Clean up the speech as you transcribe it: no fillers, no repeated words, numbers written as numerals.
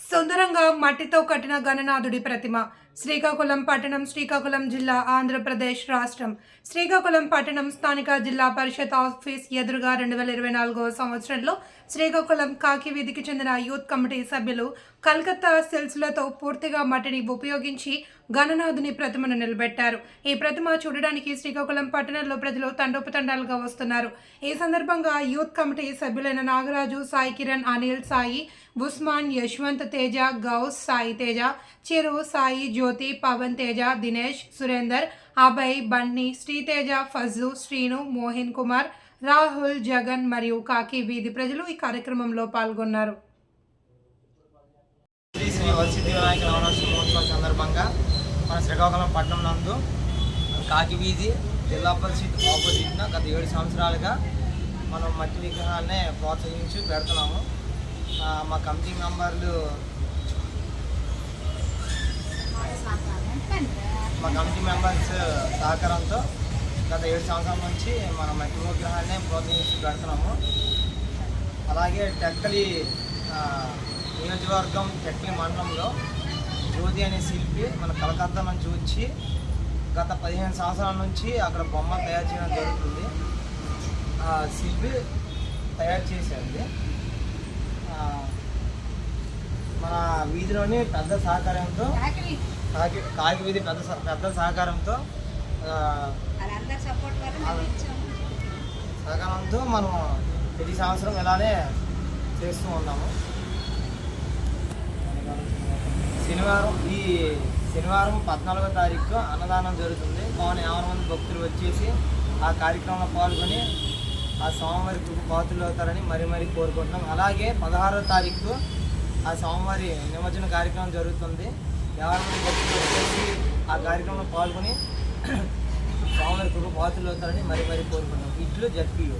సుందరంగా మట్టితో కట్టిన గణనాథుడి ప్రతిమ శ్రీకాకుళం పట్టణం శ్రీకాకుళం జిల్లా ఆంధ్రప్రదేశ్ రాష్ట్రం శ్రీకాకుళం పట్టణం స్థానిక జిల్లా పరిషత్ ఆఫీస్ ఎదురుగా 2024వ సంవత్సరంలో శ్రీకాకుళం కాకి వీధికి చెందిన యూత్ కమిటీ సభ్యులు కలకత్తా సెల్స్లతో పూర్తిగా మట్టిని ఉపయోగించి గణనాథుని ప్రతిమను నిలబెట్టారు. ఈ ప్రతిమ చూడడానికి శ్రీకాకుళం పట్టణంలో ప్రజలు తండోపతండాలుగా వస్తున్నారు. ఈ సందర్భంగా యూత్ కమిటీ సభ్యులైన నాగరాజు, సాయి కిరణ్, అనిల్, సాయి, ఉస్మాన్, యశ్వంత్, తేజ, గౌస్, సాయి తేజ, చిరు, సాయి, జ్యోతి, పవన్ తేజ, దినేష్, సురేందర్, అభయ్, బన్నీ, శ్రీతేజ, ఫజు, శ్రీను, మోహిన్ కుమార్, రాహుల్, జగన్ మరియు కాకి వీధి ప్రజలు ఈ కార్యక్రమంలో పాల్గొన్నారు. శ్రీ వరసిద్ధి వినాయక నవరాత్రి మహోత్సవం సందర్భంగా మన శ్రీకాకుళం పట్టణం నందు కాకి వీధి జిల్లా పరిషత్ ఆపోజిట్న గత 7 సంవత్సరాలుగా మనం మట్టి విగ్రహాలనే ప్రోత్సహించి పెడుతున్నాము. మా కమిటీ మెంబర్లు సహకారంతో గత 7 సంవత్సరాల నుంచి మన మట్టి విగ్రహాలనే ప్రోత్సహించి పెడుతున్నాము. అలాగే టెక్కలి నియోజకవర్గం టెక్కలి మండలంలో జ్యోతి అనే శిల్పి మన కలకత్తా నుంచి వచ్చి గత 15 సంవత్సరాల నుంచి అక్కడ బొమ్మ తయారు చేయడం జరుగుతుంది. ఆ శిల్పి తయారు చేసేది మన వీధిలోని పెద్ద సహకారంతో కాకి వీధి పెద్ద సహకారంతో మనం ప్రతి సంవత్సరం ఇలానే చేస్తూ ఉన్నాము. శనివారం 14వ తారీఖు అన్నదానం జరుగుతుంది. 50 మంది భక్తులు వచ్చేసి ఆ కార్యక్రమంలో పాల్గొని ఆ స్వామివారి కృప పాత్రలు అవుతారని మరీ కోరుకుంటున్నాం. అలాగే 16వ తారీఖు ఆ స్వామివారి నిమజ్జన కార్యక్రమం జరుగుతుంది. 50 మంది భక్తులు వచ్చేసి ఆ కార్యక్రమంలో పాల్గొని స్వామివారి కృప పాత్రలు అవుతారని మరీ కోరుకుంటున్నాం. ఇట్లు జడ్పీయూ.